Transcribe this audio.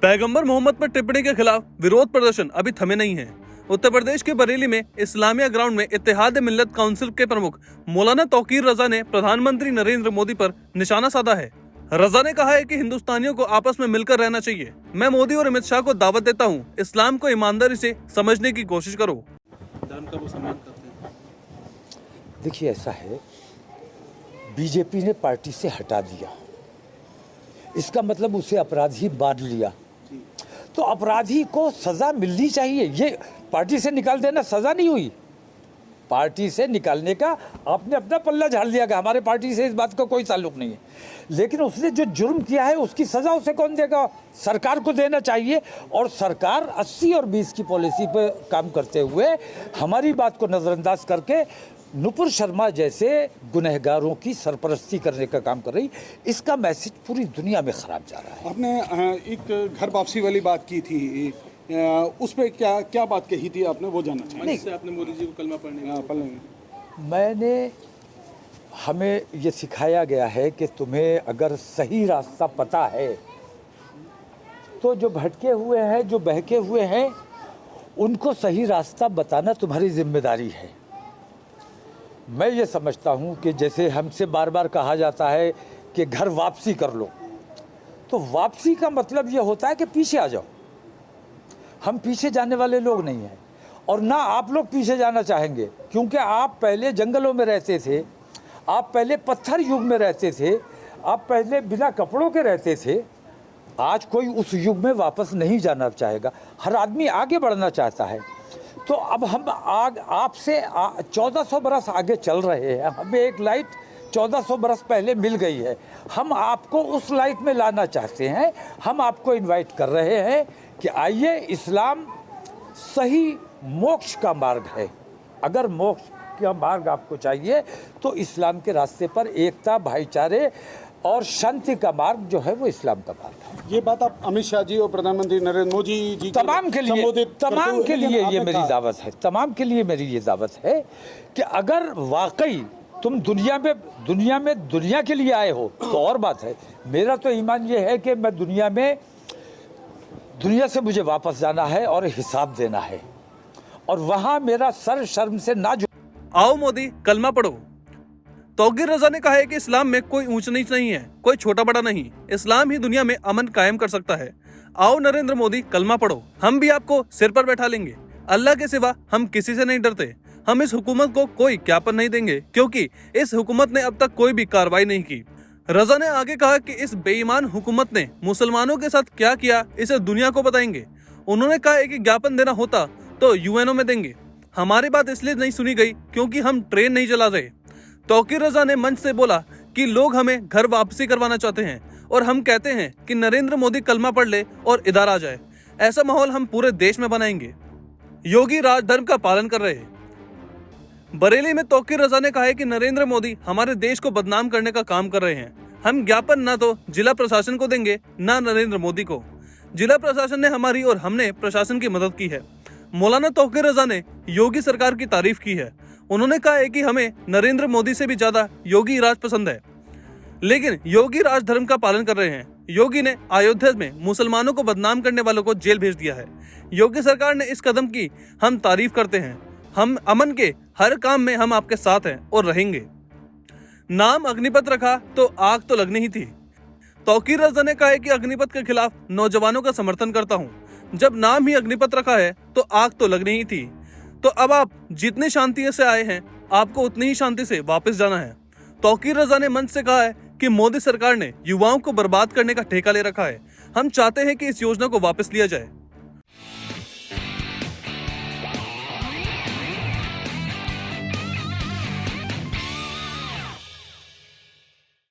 पैगंबर मोहम्मद पर टिप्पणी के खिलाफ विरोध प्रदर्शन अभी थमे नहीं है। उत्तर प्रदेश के बरेली में इस्लामिया ग्राउंड में इत्तेहाद मिल्लत काउंसिल के प्रमुख मौलाना तौकीर रजा ने प्रधानमंत्री नरेंद्र मोदी पर निशाना साधा है। रजा ने कहा है कि हिंदुस्तानियों को आपस में मिलकर रहना चाहिए। मैं मोदी और अमित शाह को दावत देता हूं, इस्लाम को ईमानदारी से समझने की कोशिश करो। धर्म का वो सम्मान करते हैं। देखिए, ऐसा है, बीजेपी ने पार्टी से हटा दिया, इसका मतलब उसे अपराधी मान लिया, तो अपराधी को सजा मिलनी चाहिए। ये पार्टी से निकाल देना सजा नहीं हुई। पार्टी से निकालने का आपने अपना पल्ला झाड़ दिया कि हमारे पार्टी से इस बात का कोई ताल्लुक नहीं है, लेकिन उसने जो जुर्म किया है उसकी सजा उसे कौन देगा? सरकार को देना चाहिए। और सरकार 80 और 20 की पॉलिसी पर काम करते हुए हमारी बात को नज़रअंदाज करके नुपुर शर्मा जैसे गुनहगारों की सरपरस्ती करने का काम कर रही, इसका मैसेज पूरी दुनिया में खराब जा रहा है। आपने एक घर वापसी वाली बात की थी, उस पर क्या बात कही थी आपने, वो जानना चाहिए। इससे आपने मोदी जी को कलमा पढ़ने हमें ये सिखाया गया है कि तुम्हें अगर सही रास्ता पता है तो जो भटके हुए हैं, जो बहके हुए हैं, उनको सही रास्ता बताना तुम्हारी जिम्मेदारी है। मैं ये समझता हूँ कि जैसे हमसे बार बार कहा जाता है कि घर वापसी कर लो, तो वापसी का मतलब ये होता है कि पीछे आ जाओ। हम पीछे जाने वाले लोग नहीं हैं और ना आप लोग पीछे जाना चाहेंगे, क्योंकि आप पहले जंगलों में रहते थे, आप पहले पत्थर युग में रहते थे, आप पहले बिना कपड़ों के रहते थे। आज कोई उस युग में वापस नहीं जाना चाहेगा, हर आदमी आगे बढ़ना चाहता है। तो अब हम आपसे 1400 बरस आगे चल रहे हैं, हमें एक लाइट 1400 बरस पहले मिल गई है, हम आपको उस लाइट में लाना चाहते हैं। हम आपको इनवाइट कर रहे हैं कि आइए, इस्लाम सही मोक्ष का मार्ग है। अगर मोक्ष का मार्ग आपको चाहिए तो इस्लाम के रास्ते पर एकता, भाईचारे और शांति का मार्ग जो है वो इस्लाम का मार्ग है। ये बात आप अमित शाह जी और प्रधानमंत्री नरेंद्र मोदी जी तमाम के लिए ये मेरी दावत है, तमाम के लिए मेरी ये दावत है कि अगर वाकई तुम दुनिया के लिए आए हो तो और बात है। मेरा तो ईमान ये है कि मैं दुनिया से मुझे वापस जाना है और हिसाब देना है, और वहां मेरा सर शर्म से ना आओ मोदी कलमा पढ़ो। तौकीर रजा ने कहा है कि इस्लाम में कोई ऊंच नीच नहीं है, कोई छोटा बड़ा नहीं। इस्लाम ही दुनिया में अमन कायम कर सकता है। आओ नरेंद्र मोदी कलमा पढ़ो, हम भी आपको सिर पर बैठा लेंगे। अल्लाह के सिवा हम किसी से नहीं डरते। हम इस हुकूमत को कोई ज्ञापन नहीं देंगे, क्योंकि इस हुकूमत ने अब तक कोई भी कार्रवाई नहीं की। रजा ने आगे कहा कि इस बेईमान हुकूमत ने मुसलमानों के साथ क्या किया इसे दुनिया को बताएंगे। उन्होंने कहा है कि ज्ञापन देना होता तो यूएनओ में देंगे। हमारी बात इसलिए नहीं सुनी गई क्योंकि हम ट्रेन नहीं चला रहे। तौकीर रजा ने मंच से बोला कि लोग हमें घर वापसी करवाना चाहते हैं और हम कहते हैं कि नरेंद्र मोदी कलमा पढ़ ले और इधर आ जाए। ऐसा माहौल हम पूरे देश में बनाएंगे। योगी राज धर्म का पालन कर रहे हैं। बरेली में तौकीर रजा ने कहा है कि नरेंद्र मोदी हमारे देश को बदनाम करने का काम कर रहे हैं। हम ज्ञापन ना तो जिला प्रशासन को देंगे ना नरेंद्र मोदी को। जिला प्रशासन ने हमारी और हमने प्रशासन की मदद की है। मौलाना तौकीर रजा ने योगी सरकार की तारीफ की है। उन्होंने कहा है कि हमें नरेंद्र मोदी से भी ज्यादा योगी राज पसंद है, लेकिन योगी राज धर्म का पालन कर रहे हैं। योगी ने अयोध्या में मुसलमानों को बदनाम करने वालों को जेल भेज दिया है। योगी सरकार ने इस कदम की हम तारीफ करते हैं। हम अमन के हर काम में हम आपके साथ हैं और रहेंगे। नाम अग्निपथ रखा तो आग तो लगनी ही थी। तौकीर रजा ने कहा है कि अग्निपथ के खिलाफ नौजवानों का समर्थन करता हूँ। जब नाम ही अग्निपथ रखा है तो आग तो लगनी ही थी। तो अब आप जितनी शांति से आए हैं, आपको उतनी ही शांति से वापस जाना है। तौकीर रजा ने मंच से कहा है कि मोदी सरकार ने युवाओं को बर्बाद करने का ठेका ले रखा है। हम चाहते हैं कि इस योजना को वापस लिया जाए।